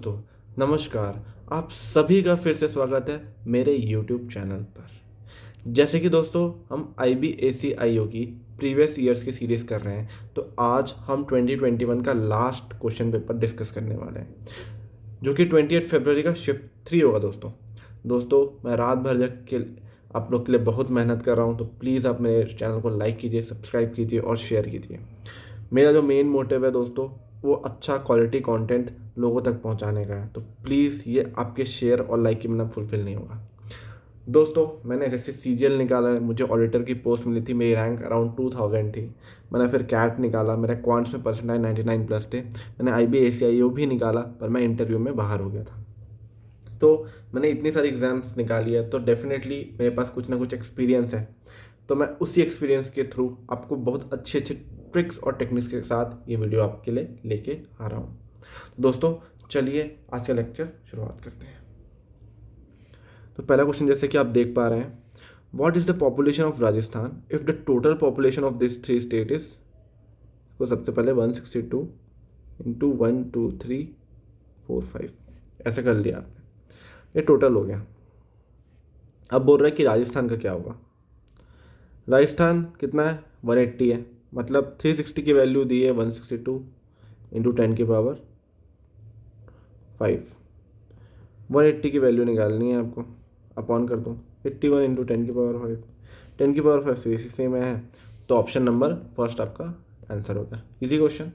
दोस्तों, नमस्कार। आप सभी का फिर से स्वागत है मेरे YouTube चैनल पर। जैसे कि दोस्तों हम IBAC-IO की प्रीवियस ईयर्स की सीरीज़ कर रहे हैं, तो आज हम 2021 का लास्ट क्वेश्चन पेपर डिस्कस करने वाले हैं, जो कि 28 फरवरी का शिफ्ट 3 होगा। दोस्तों मैं रात भर जग के आप लोग के लिए बहुत मेहनत कर रहा हूँ, तो प्लीज़ आप मेरे चैनल को लाइक कीजिए, सब्सक्राइब कीजिए और शेयर कीजिए। मेरा जो मेन मोटिव है दोस्तों, वो अच्छा क्वालिटी कंटेंट लोगों तक पहुंचाने का है। तो प्लीज़ ये आपके शेयर और लाइक के बिना फुलफिल नहीं होगा। दोस्तों मैंने जैसे CGL निकाला है, मुझे ऑडिटर की पोस्ट मिली थी, मेरी रैंक अराउंड 2000 थी। मैंने फिर कैट निकाला, मेरा क्वांट्स में परसेंटाइल 99 प्लस थे। मैंने IBAC-IO भी निकाला, पर मैं इंटरव्यू में बाहर हो गया था। तो मैंने इतनी सारी एग्ज़ाम्स निकाली है, तो डेफिनेटली मेरे पास कुछ ना कुछ एक्सपीरियंस है। तो मैं उसी एक्सपीरियंस के थ्रू आपको बहुत अच्छे अच्छे ट्रिक्स और टेक्निक्स के साथ ये वीडियो आपके लिए लेके आ रहा हूँ। तो दोस्तों चलिए आज का लेक्चर शुरुआत करते हैं। तो पहला क्वेश्चन जैसे कि आप देख पा रहे हैं, what is the population of Rajasthan if the total population of this 3 state is. तो सबसे पहले 162 इंटू 1 2 3 4 5 ऐसे कर लिया आपने, ये टोटल हो गया। अब बोल रहा है कि राजस्थान का क्या होगा। राजस्थान कितना है, 180 है, मतलब 360 की वैल्यू दी है 162 इंटू 10 की पावर 5। 180 की वैल्यू निकालनी है आपको, अपॉन कर दो 81 इंटू 10 की पावर 5। 10 की पावर 5 इसी सेम है, तो ऑप्शन नंबर फर्स्ट आपका आंसर होगा। इजी क्वेश्चन,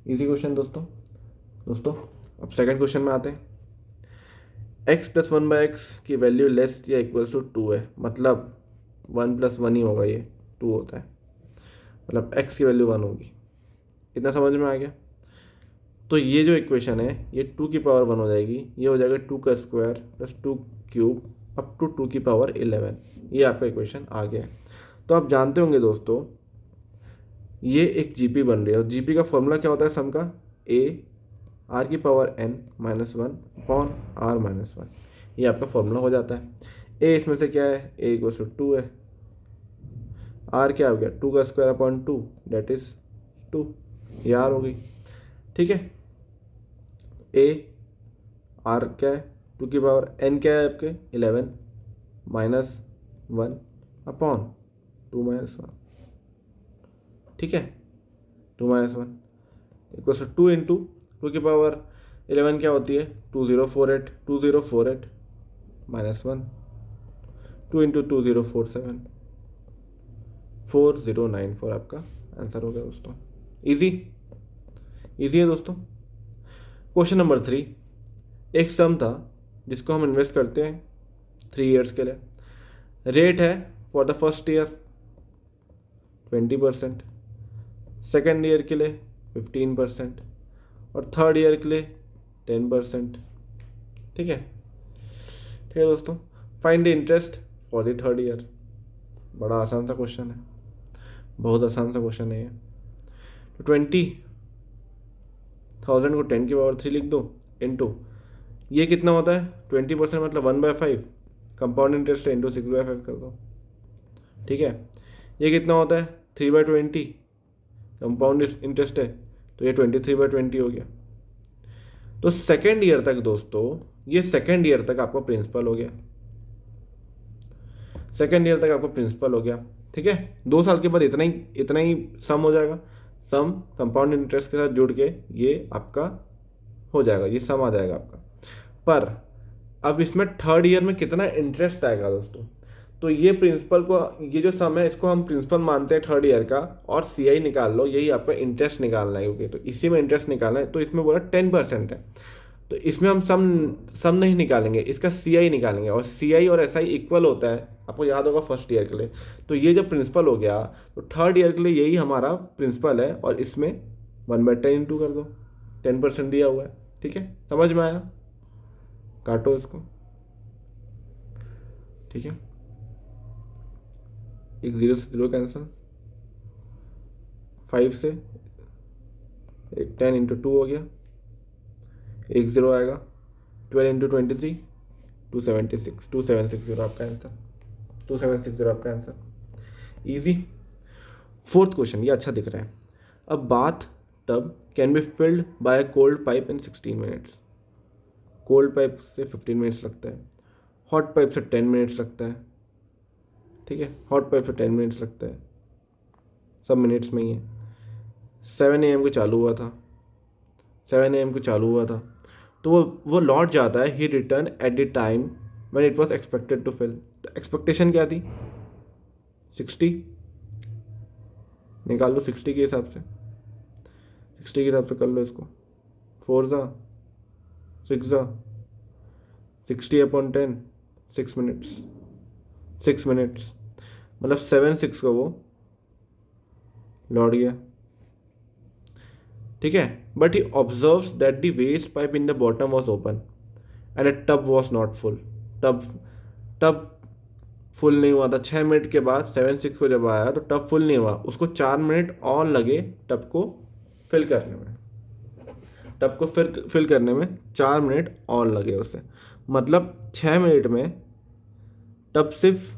इजी क्वेश्चन दोस्तों अब सेकंड क्वेश्चन में आते हैं। x प्लस 1/x की वैल्यू लेस या इक्वल्स टू 2 है, मतलब 1 प्लस 1 ही होगा, ये 2 होता है, मतलब x की वैल्यू 1 होगी। इतना समझ में आ गया। तो ये जो इक्वेशन है ये 2 की पावर 1 हो जाएगी, ये हो जाएगा 2 का square plus 2 cube up to 2 की पावर 11। ये आपका इक्वेशन आ गया है। तो आप जानते होंगे दोस्तों, ये एक जीपी बन रही है, और जीपी का फॉर्मूला क्या होता है सम का, a r की power n minus 1 upon r minus 1। ये आपका फॉर्मूला हो जाता है। a इसमें से क्या है, a इक्वल टू 2 है, r क्या हो गया 2 का स्क्वायर अपॉन 2 डेट इज 2, ये r हो गई। ठीक है, a r क्या है 2 की पावर n क्या है आपके 11 माइनस 1 अपॉन 2 माइनस 1। ठीक है, 2 माइनस 1 इक्वल टू 2 इंटू 2 की पावर 11 क्या होती है 2048 माइनस 1, 2 इंटू 2047 4094 आपका आंसर हो गया दोस्तों। इजी, इजी है दोस्तों। क्वेश्चन नंबर 3, एक सम था जिसको हम इन्वेस्ट करते हैं 3 ईयर्स के लिए। रेट है for the first year 20%, second year के लिए 15% और थर्ड ईयर के लिए 10%। ठीक है, ठीक है दोस्तों। Find the interest for the third year. बड़ा आसान सा क्वेश्चन है, बहुत आसान सा क्वेश्चन है ये। तो 20,000 को 10 की पावर 3 लिख दो इंटू, ये कितना होता है 20% मतलब 1/5, कंपाउंड इंटरेस्ट है इंटू 6/5 कर दो। ठीक है, ये कितना होता है 3/20, कंपाउंड इंटरेस्ट है, तो ये 23/20 हो गया। तो सेकेंड ईयर तक दोस्तों, ये सेकेंड ईयर तक आपका प्रिंसिपल हो गया, सेकेंड ईयर तक आपका प्रिंसिपल हो गया। ठीक है, 2 साल के बाद इतना ही सम हो जाएगा, सम कंपाउंड इंटरेस्ट के साथ जुड़ के ये आपका हो जाएगा, ये सम आ जाएगा आपका। पर अब इसमें थर्ड ईयर में कितना इंटरेस्ट आएगा दोस्तों, तो ये प्रिंसिपल को, ये जो सम है इसको हम प्रिंसिपल मानते हैं थर्ड ईयर का, और CI निकाल लो, यही आपका इंटरेस्ट निकालना है, क्योंकि तो इसी में इंटरेस्ट निकालना है। तो इसमें बोला 10% है, तो इसमें हम सम नहीं निकालेंगे, इसका CI निकालेंगे, और CI और SI इक्वल होता है, आपको याद होगा फर्स्ट ईयर के लिए। तो ये जब प्रिंसिपल हो गया, तो थर्ड ईयर के लिए यही हमारा प्रिंसिपल है, और इसमें 1/10 इंटू कर दो, 10% दिया हुआ है। ठीक है, समझ में आया, काटो इसको। ठीक है, एक 0 से 0 कैंसिल, 5 से एक 10 इंटू 2 हो गया, एक 0 आएगा, 12 इंटू 23 2760 आपका आंसर, 2760 आपका आंसर। इजी। फोर्थ क्वेश्चन, ये अच्छा दिख रहा है। A bath tub can be filled by a cold pipe in 16 minutes. Cold pipe से 15 मिनट्स लगता है, हॉट पाइप से 10 मिनट्स लगता है, ठीक है, हॉट पाइप से 10 मिनट्स लगता है, सब मिनट्स में ही है। 7 AM को चालू हुआ था, 7 AM को चालू हुआ था, तो वो लौट जाता है, he return at the time when it was expected to fill. तो एक्सपेक्टेशन क्या थी? 60 निकाल लो, 60 के हिसाब से, 60 के हिसाब से कर लो इसको, 4 ज़ा 6 ज़ा 60/10, 6 मिनट्स, 6 मिनट्स, मतलब 7/6 को वो लौट गया, ठीक है। But he observes that the waste pipe in the bottom was open and a tub was not full. Tub tub full नहीं हुआ था। 6 मिनट के बाद 7/6 को जब आया तो टब फुल नहीं हुआ, उसको 4 मिनट और लगे टब को फिल करने में, टब को फिल करने में 4 मिनट और लगे उसे। मतलब 6 मिनट में टब सिर्फ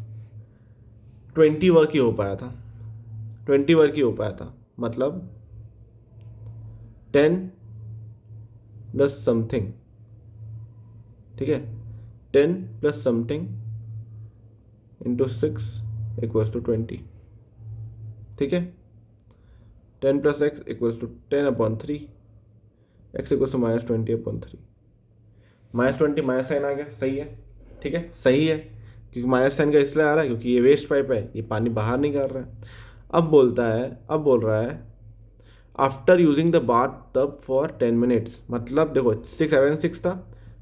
20 वर्क ही हो पाया था, 20 वर्क ही हो पाया था, मतलब 10 प्लस समथिंग, ठीक है, 10 plus something into 6 equals to 20, ठीक है। 10 plus x equals to 10/3, x equals to -20/3, -20 minus sign आ गया, सही है, ठीक है, सही है, क्योंकि माइनस साइन का इसलिए आ रहा है क्योंकि ये वेस्ट पाइप है, ये पानी बाहर नहीं कर रहा है। अब बोल रहा है after using the bath tub for 10 minutes, मतलब देखो 6/7/6 था,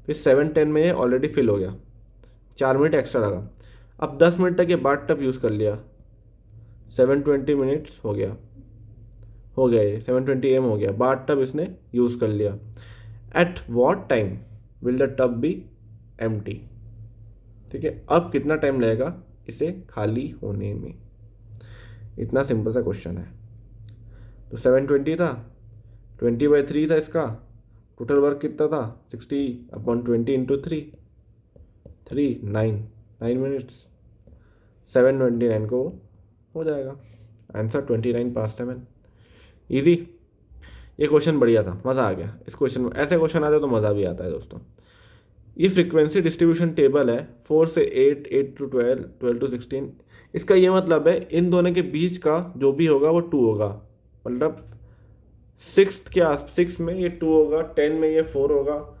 फिर 7/10 में ये ऑलरेडी फिल हो गया, 4 मिनट एक्स्ट्रा लगा। अब 10 मिनट तक ये बाथ टब यूज़ कर लिया, 720 मिनट्स हो गया ये 720 AM हो गया, बाथ टब इसने यूज़ कर लिया। At what time will the tub be empty, ठीक है, अब कितना टाइम लगेगा इसे खाली होने में, इतना सिंपल सा क्वेश्चन है। तो 720 था, 20/3 था इसका, टोटल वर्क कितना था 60/20 इंटू 3 9 मिनट्स, 729 को हो जाएगा आंसर 29/7। ईजी, ये क्वेश्चन बढ़िया था, मज़ा आ गया इस क्वेश्चन में। ऐसे क्वेश्चन आते तो मज़ा भी आता है दोस्तों। ये फ्रीक्वेंसी डिस्ट्रीब्यूशन टेबल है, 4 से 8, 8 to 12, 12 to 16। इसका ये मतलब है इन दोनों के बीच का जो भी होगा वो 2 होगा, मतलब 6 में ये 2 होगा, 10 में ये 4 होगा,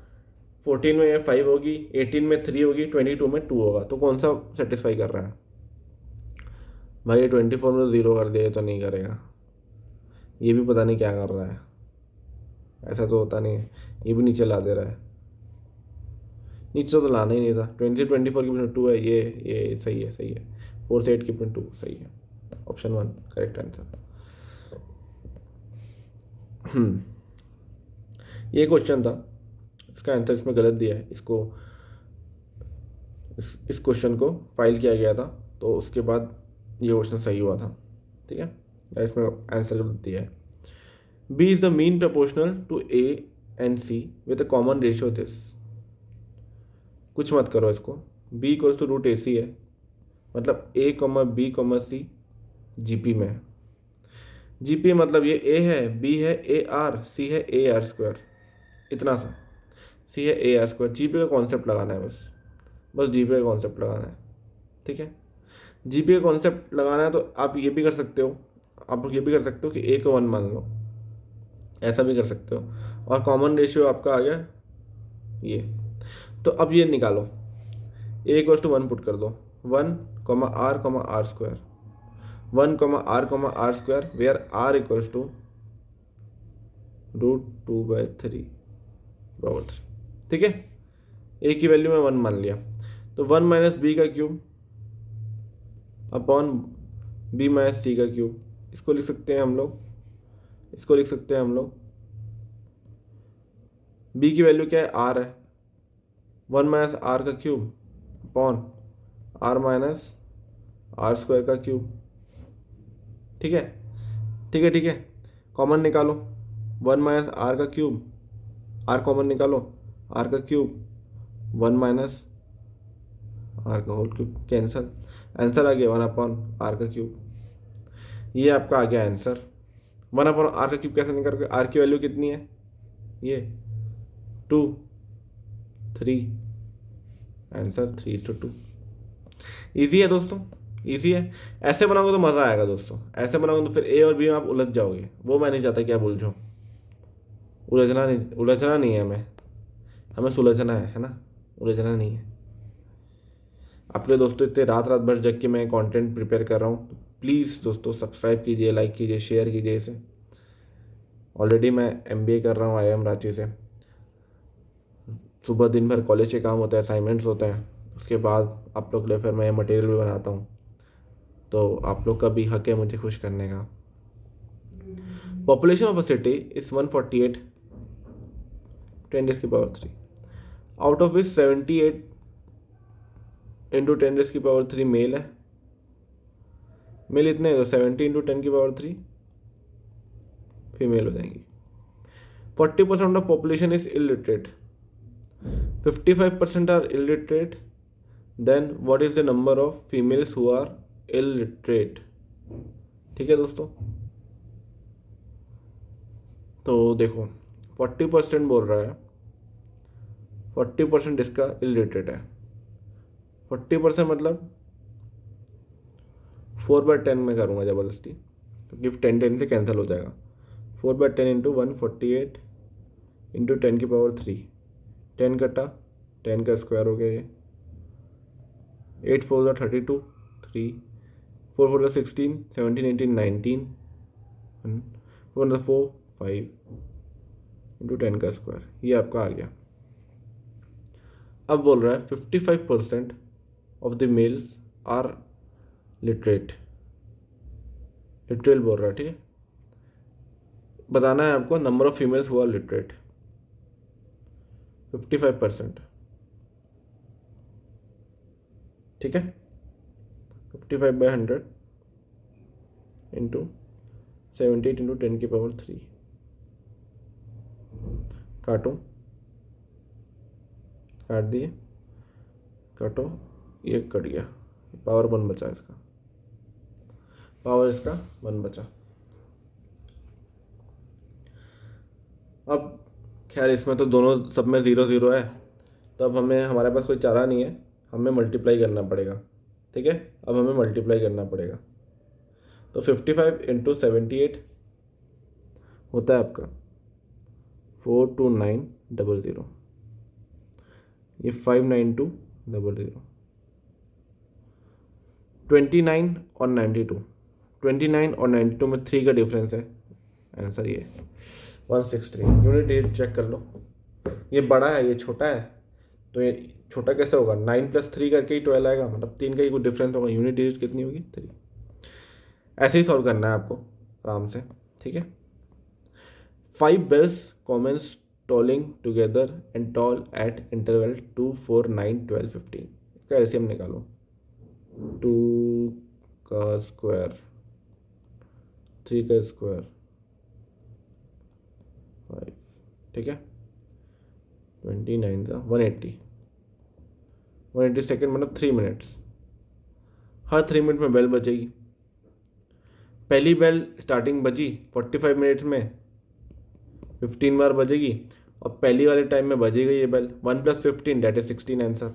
14 में ये 5 होगी, 18 में 3 होगी, 22 में 2 होगा। तो कौन सा सेटिस्फाई कर रहा है भाई? ये 24 में 0 कर दिया तो नहीं करेगा, ये भी पता नहीं क्या कर रहा है, ऐसा तो होता नहीं है, ये भी नीचे ला दे रहा है, नीचे तो लाना ही नहीं था। 24 की 2 है, ये सही है, 4 से 8 की 2 सही है, ऑप्शन 1 करेक्ट आंसर। ये क्वेश्चन था, इसका आंसर इसमें गलत दिया है, इसको इस क्वेश्चन को फाइल किया गया था, तो उसके बाद ये क्वेश्चन सही हुआ था, ठीक है, इसमें आंसर गलत दिया है। B is the mean proportional to A and C with a common ratio this। कुछ मत करो इसको, B इक्वल्स टू √AC है, मतलब A, B, C GP में है। GP मतलब ये A है, B है AR, C है AR², इतना सा, C है AR²। GP का कॉन्सेप्ट लगाना है, बस GP का कॉन्सेप्ट लगाना है, ठीक है। GP का कॉन्सेप्ट लगाना है तो आप ये भी कर सकते हो, कि A को 1 मान लो, ऐसा भी कर सकते हो, और कॉमन रेशियो आपका आ गया ये। तो अब ये निकालो, A इक्वल्स टू 1 पुट कर दो, 1, R, R², 1, R², where R equals to √2/3, ठीक है। A की वैल्यू में 1 मान लिया, तो 1 - B का क्यूब अपॉन B - T का क्यूब, इसको लिख सकते हैं हम लोग, B की वैल्यू क्या है, R है, 1 - R का क्यूब अपॉन R - R² का क्यूब, ठीक है, कॉमन निकालो, 1 - R का क्यूब, R कॉमन निकालो, R का क्यूब 1 - R का होल क्यूब, कैंसल, आंसर आ गया 1/R का क्यूब। ये आपका आ गया आंसर। 1/R का क्यूब कैसे निकालोगे? R की वैल्यू कितनी है, ये 2, 3, आंसर 3:2। ईजी है दोस्तों, ईजी है। ऐसे बनाओगे तो मज़ा आएगा दोस्तों, ऐसे बनाओगे तो फिर ए और बी में आप उलझ जाओगे, वो मैं नहीं चाहता कि आप उलझो। उलझना नहीं है हमें, हमें सुलझना है ना, उलझना नहीं है। आपके दोस्तों इतने रात रात भर जग के मैं कंटेंट प्रिपेयर कर रहा हूँ, तो प्लीज़ दोस्तों सब्सक्राइब कीजिए, लाइक कीजिए, शेयर कीजिए इसे। ऑलरेडी मैं एमबीए कर रहा हूँ IIM रांची से। सुबह दिन भर कॉलेज के काम होता है, असाइनमेंट्स होते हैं, उसके बाद आप लोग के लिए फिर मैं मटेरियल भी बनाता हूँ। तो आप लोग का भी हक है मुझे खुश करने का। Population of a city is 148, 10⁻³ out of which 78 into 10⁻³ male है। मेल इतने तो 70 इंटू 10⁻³ फीमेल हो जाएंगी। 40% of population is illiterate, 55% are illiterate, then what is the number of females who are illiterate. ठीक है दोस्तों, तो देखो 40% बोल रहा है, 40% इसका इलिटरेट है। 40% मतलब 4/10 में करूँगा ज़बरदस्ती, क्योंकि 10 से कैंसिल हो जाएगा। 4/10 इंटू 148 इंटू 10⁻³, 10 कटा 10 का स्क्वायर हो गया ये। 8 4 32, 3 4 4 16, 17 18 19, 4 4 5 इंटू 10 का स्क्वायर, ये आपका आ गया। अब बोल रहा है 55% of the males are literate, literal बोल रहा है। ठीक है, बताना है आपको number of females who are literate. 55%, ठीक है, 55/100 इंटू 78 इंटू 10⁻³ काटो, काट दिए, काटो, ये कट गया, पावर 1 बचा इसका, पावर इसका 1 बचा। अब खैर इसमें तो दोनों सब में 0 0 है, तो अब हमें, हमारे पास कोई चारा नहीं है, हमें मल्टीप्लाई करना पड़ेगा। ठीक है, अब हमें मल्टीप्लाई करना पड़ेगा। तो 55 इंटू 78 होता है आपका 42900, ये 59200। 29 और 92, 29 और 92 में 3 का डिफरेंस है, आंसर ये 163। यूनिट डिजिट चेक कर लो, ये बड़ा है ये छोटा है, तो ये छोटा कैसे होगा, 9 + 3 करके ही 12 आएगा, मतलब 3 का ही कुछ डिफरेंस होगा। यूनिट डिजिट कितनी होगी, 3। ऐसे ही सॉल्व करना है आपको आराम से। ठीक है, 5 bells commence tolling together and toll at interval 2 4 9 12 15। इसका एलसीएम निकालो, 2 का स्क्वायर, 3 का स्क्वायर, 5। ठीक है, 29 का 180 सेकेंड, मतलब 3 मिनट्स। हर 3 मिनट में बेल बजेगी। पहली बेल स्टार्टिंग बजी 45 मिनट में, 15 बार बजेगी, और पहली वाले टाइम में बजेगी ये bell. 1 + 15 that is 16 answer.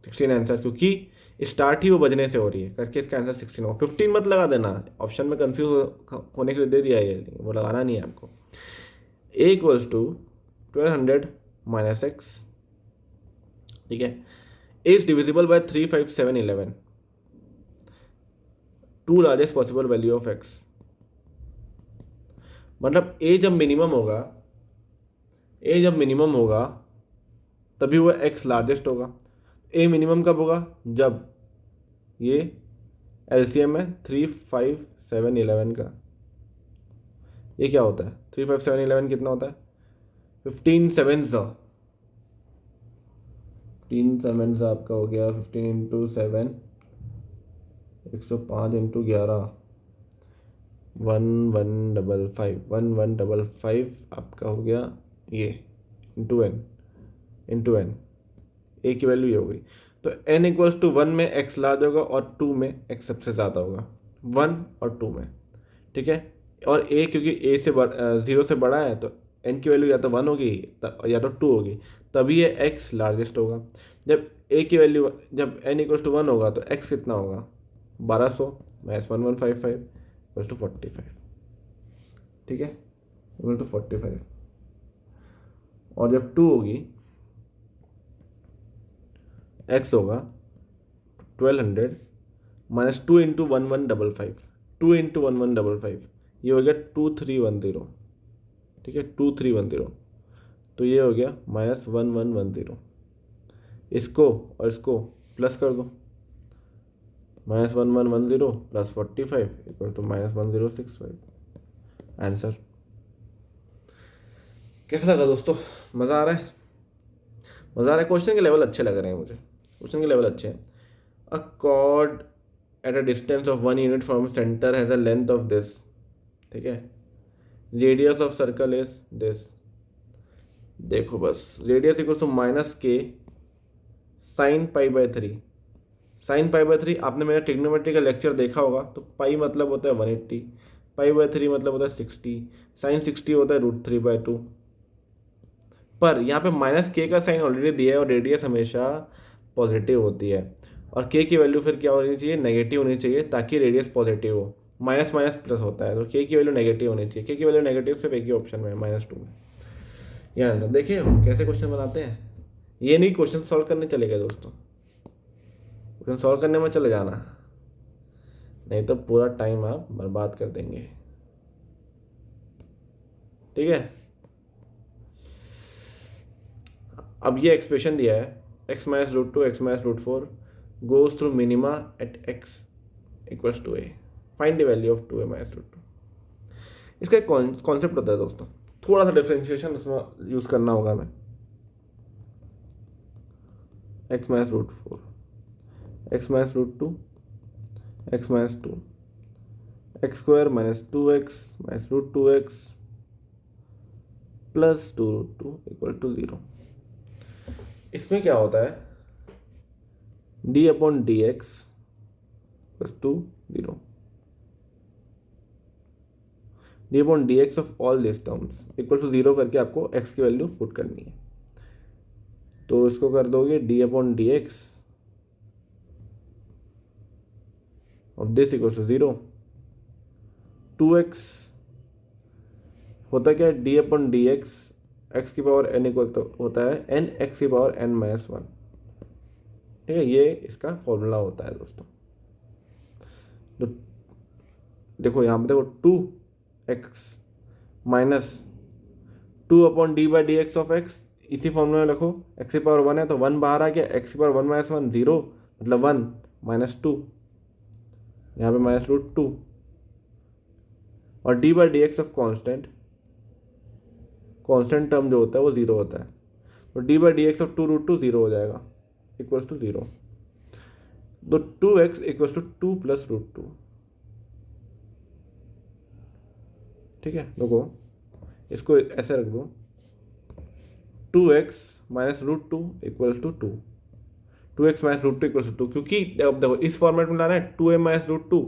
16 answer, क्योंकि स्टार्ट ही वो बजने से हो रही है, करके इसका आंसर 16 हो। 15 मत लगा देना, ऑप्शन में कंफ्यूज होने के लिए दे दिया है ये, वो लगाना नहीं है आपको। A = 1200 - x। ठीक है, A is divisible by 3 5 7 11, 2 largest possible value of x। मतलब A जब मिनिमम होगा तभी वो x लार्जेस्ट होगा। A मिनिमम कब होगा, जब ये एलसीएम है 3 5 7 11 का। ये क्या होता है, 3 5 7 11 कितना होता है, 15 7 आपका हो गया 15 इंटू 7, 105 इंटू 11, 1155 आपका हो गया ये, इंटू एन, ए की वैल्यू ये हो गई। तो n = 1 में x लार्ज होगा और 2 में x सबसे ज़्यादा होगा, 1 और 2 में। ठीक है, और a क्योंकि a से 0 से बड़ा है, तो एन की वैल्यू या तो 1 होगी या तो 2 होगी, तभी ये एक्स लार्जेस्ट होगा। जब ए की वैल्यू, जब एन इक्वल टू 1 होगा तो एक्स कितना होगा, 1200 माइनस 1155 इक्वल टू 45। ठीक है, इक्वल टू 45। और जब 2 होगी, एक्स होगा 1200 माइनस 2 इंटू 1155, 2 इंटू 1155, ये हो गया 2310। ठीक है, 2310, तो ये हो गया माइनस 1110। इसको और इसको प्लस कर दो, minus 1110 plus 45 equal to minus 1065। Answer. कैसा लगा दोस्तों, मज़ा आ रहा है? मज़ा आ रहा है। क्वेश्चन के लेवल अच्छे लग रहे हैं मुझे, क्वेश्चन के लेवल अच्छे हैं। अ cord at a distance of 1 unit from centre has a length of this. ठीक है, radius of circle is this. देखो बस, रेडियस इक्वल टू माइनस के sine pi by 3। Sine pi by 3 आपने मेरा ट्रिग्नोमेट्री का लेक्चर देखा होगा, तो पाई मतलब होता है 180, पाई बाय 3 मतलब होता है 60, साइन 60 होता है √3/2। पर यहाँ पे माइनस के का साइन ऑलरेडी दिया है और रेडियस हमेशा पॉजिटिव होती है, और के की वैल्यू फिर क्या होनी चाहिए, नेगेटिव होनी चाहिए, ताकि रेडियस पॉजिटिव हो। माइनस माइनस प्लस होता है, तो के की वैल्यू नेगेटिव होनी चाहिए। के की वैल्यू नेगेटिव सिर्फ एक ही ऑप्शन में है, -2 में। ये आंसर। देखिए कैसे क्वेश्चन बनाते हैं। ये नहीं क्वेश्चन सॉल्व करने चले गए दोस्तों, क्वेश्चन सॉल्व करने में चले जाना, नहीं तो पूरा टाइम आप बर्बाद कर देंगे। ठीक है, अब ये एक्सप्रेशन दिया है, x minus √2 x minus √4 goes through minima at x equals to a, find the value of 2a minus √2। इसका एक कॉन्सेप्ट होता है दोस्तों, थोड़ा सा डिफ्रेंशिएशन इसमें यूज़ करना होगा हमें। x minus √4, x minus √2, x minus 2, x square minus 2x minus √2x plus 2√2 equal to 0। इसमें क्या होता है, d upon d x plus 2 0, d upon d x of all this terms equal to 0 करके आपको x की value put करनी है। तो इसको कर दोगे d upon d x of this equal to 0, 2x होता क्या है, d upon d x x की पावर n इक्वल तो होता है n x की पावर n माइनस 1। ठीक है, ये इसका फॉर्मूला होता है दोस्तों। तो देखो यहाँ पे देखो 2x minus 2 upon D by D x of x, इसी फॉर्मूला में रखो, x की पावर 1 है तो 1 बाहर आ गया, x की पावर 1 माइनस 1 0, मतलब 1 माइनस 2, यहाँ पे माइनस √2, और D by D x of constant, constant term जो होता है वो 0 होता है, तो D by D x of 2√2 0 हो जाएगा इक्वल्स टू 0। तो 2x इक्वल्स टू 2 प्लस √2। ठीक है, देखो इसको ऐसे रख दो, 2x minus √2 equals to 2, 2x minus √2 equals to 2, क्योंकि अब देखो इस फॉर्मेट में लाना है 2a माइनस √2,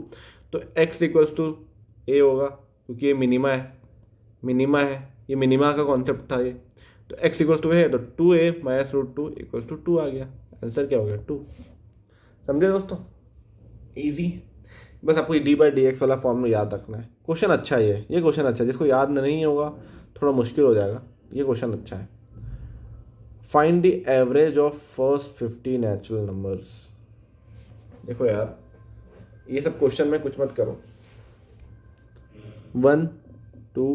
तो x इक्वल्स टू a होगा, क्योंकि ये मिनिमा है, मिनिमा है, ये मिनिमा का कॉन्सेप्ट था ये, तो x इक्वल्स टू है, तो 2a माइनस √2 इक्वल्स टू 2 आ गया। आंसर क्या हो गया, 2। समझे दोस्तों, इजी। बस आपको डी बाई डी एक्स वाला फॉर्मूला याद रखना है। क्वेश्चन अच्छा है, ये क्वेश्चन अच्छा है, जिसको याद नहीं होगा थोड़ा मुश्किल हो जाएगा, ये क्वेश्चन अच्छा है। Find the average of first 50 natural numbers. देखो यार, ये सब क्वेश्चन में कुछ मत करो, 1 2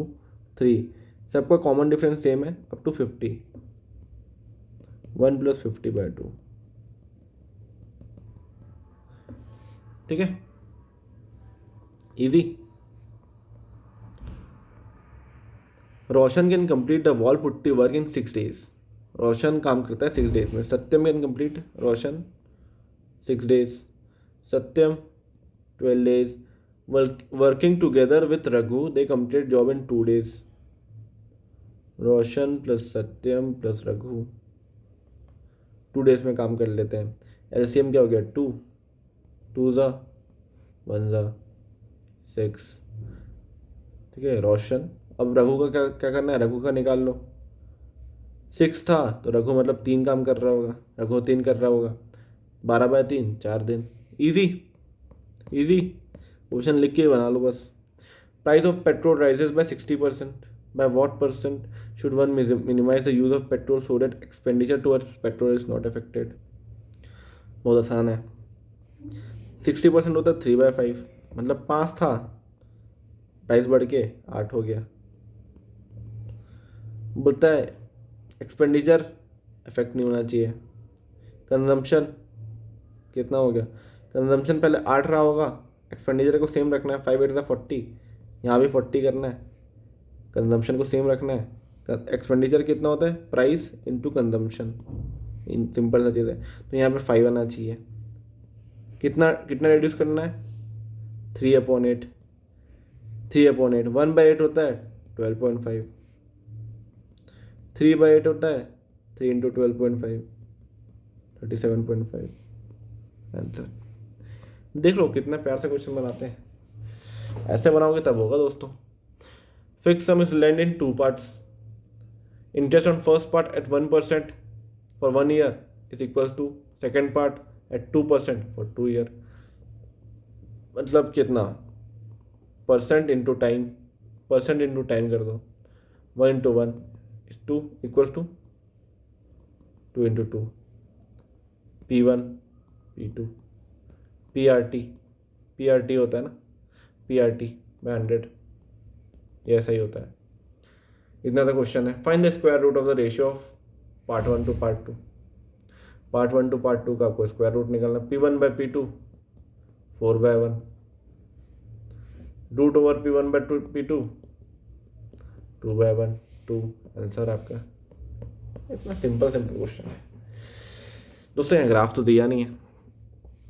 3 सबका कॉमन डिफरेंस सेम है अप टू 50, 1 प्लस 50/2। ठीक है, easy. Roshan can complete the wall putty work in 6 days। Roshan काम करता है 6 days में। Satyam can complete, Roshan 6 days, Satyam 12 days। Working together with Raghu they complete job in 2 days। Roshan plus Satyam plus Raghu 2 days में काम कर लेते हैं। एलसीएम क्या हो गया, 2 2 1 6। ठीक है, रोशन अब रघु का क्या क्या करना है, रघु का निकाल लो। 6 था तो रघु मतलब 3 काम कर रहा होगा, रघु 3 कर रहा होगा। 12/3 4 दिन। इजी इजी, क्वेश्चन लिख के बना लो बस। Price of petrol rises by 60%, by what percent should one minimise the use of petrol so that expenditure towards petrol is not affected. बहुत आसान है। 60% होता है 3/5, मतलब 5 था, प्राइस बढ़ के 8 हो गया। बोलता है एक्सपेंडिचर इफेक्ट नहीं होना चाहिए। कंजम्पशन कितना हो गया, कंजम्पशन पहले 8 रहा होगा, एक्सपेंडिचर को सेम रखना है, 5 8 सा 40, यहाँ भी 40 करना है, कंजम्पशन को सेम रखना है। एक्सपेंडिचर कितना होता है, price into consumption, in simple सा चीज़ है। तो यहाँ पे 5 आना चाहिए। कितना कितना रिड्यूस करना है, 3/8, 3/8, 1/8 होता है 12.5, 3/8 होता है 3 इंटू 12.5, 37.5 आंसर। देख लो कितना प्यार से क्वेश्चन बनाते हैं, ऐसे बनाओगे तब होगा दोस्तों। Fix sum is lend in 2 parts, interest on first part at 1% for 1 year is equal to second part at 2% for 2 year. मतलब कितना, percent into time, percent into time कर दो, 1 into 1 is 2 equal to 2 into 2, P1 P2 PRT, PRT होता है ना, PRT bye 100, ये ऐसा ही होता है। इतना सा क्वेश्चन है। Find the square root of the ratio of part 1 to part 2। Part 1 to part 2 का आपको स्क्वायर रूट निकालना, P1/P2 4/1, root over P1/P2 2/1 2, answer आपका। इतना सिंपल सिंपल क्वेश्चन है दोस्तों। यहाँ ग्राफ तो दिया नहीं है,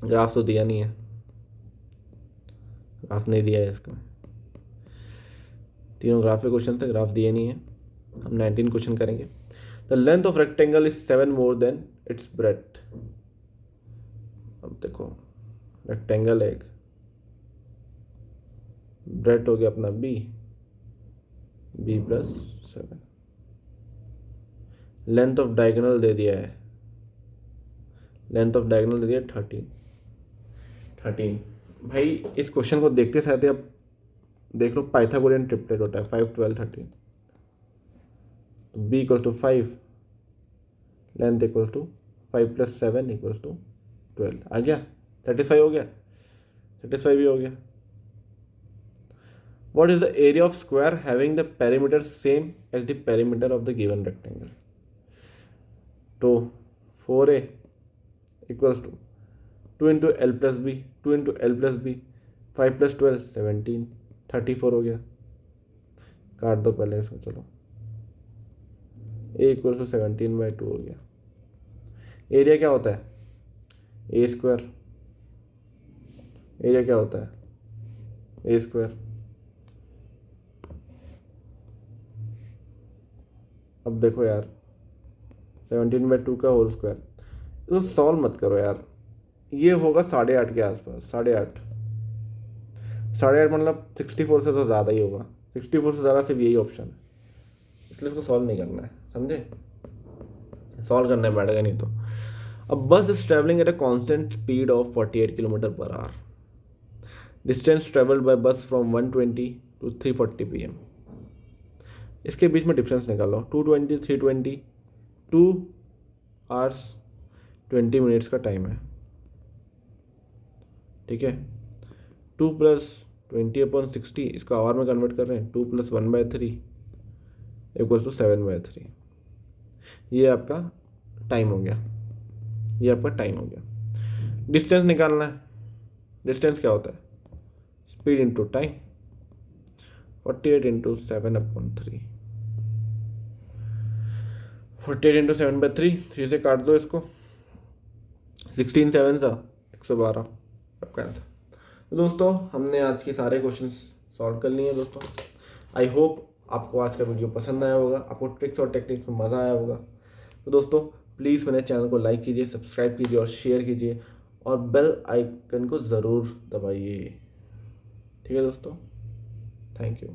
ग्राफ तो दिया नहीं है, ग्राफ नहीं दिया है इसका। तीनों ग्राफ के क्वेश्चन थे, ग्राफ दिए नहीं है। हम 19 क्वेश्चन करेंगे। The length of rectangle is 7 more than it's breath. अब देखो रेक्टेंगल है एक, ब्रेथ हो गया अपना B+7, लेंथ ऑफ डायगोनल दे दिया है, लेंथ ऑफ डायगोनल दे दिया 13। भाई इस क्वेश्चन को देखते साथ ही अब देख लो पाइथागोरियन ट्रिपलेट होता है 5 12 13। B equal to 5, length equal to 5 + 7 equal to 12। आ गया, सेटिस्फाई हो गया, सेटिस्फाई भी हो गया। What is the area of square having the perimeter same as the perimeter of the given rectangle? तो 4A equals to 2 into L plus B, 2 into L plus B, 5 + 12 17, 34 हो गया। काट दो पहले इसको, चलो A equals to 17/2 हो गया। एरिया क्या होता है, A²। एरिया क्या होता है, A²। अब देखो यार 17/2 का होल स्क्वायर, तो सॉल्व मत करो यार, ये होगा 8.5 के आसपास, 8.5 मतलब 64 से तो ज़्यादा ही होगा, 64 से ज़्यादा सिर्फ यही ऑप्शन है, इसलिए इसको सॉल्व नहीं करना है, समझे। सॉल्व करना बैठेगा नहीं तो। अब बस is travelling at a constant speed of 48 km/h। Distance travelled by बस फ्रॉम 120 to 340 PM। इसके बीच में डिफरेंस निकालो, 220 320, 2 hours 20 minutes का टाइम है, ठीक है। 2 + 20/60 इसका आवर में कन्वर्ट कर रहे हैं, 2 + 1/3 = 7/3। ये आपका टाइम हो गया, ये आपका टाइम हो गया। डिस्टेंस निकालना है, डिस्टेंस क्या होता है, स्पीड इंटू टाइम, 48 × 7/3, 48 × 7/3, 3 से काट दो इसको, 16 7 सा 112 आपका आंसर। तो दोस्तों हमने आज के सारे क्वेश्चंस सॉल्व कर लिए हैं दोस्तों। आई होप आपको आज का वीडियो पसंद आया होगा, आपको ट्रिक्स और टेक्निक्स में मज़ा आया होगा। तो दोस्तों प्लीज़ मेरे चैनल को लाइक कीजिए, सब्सक्राइब कीजिए और शेयर कीजिए और बेल आइकन को ज़रूर दबाइए, ठीक है दोस्तों। Thank you.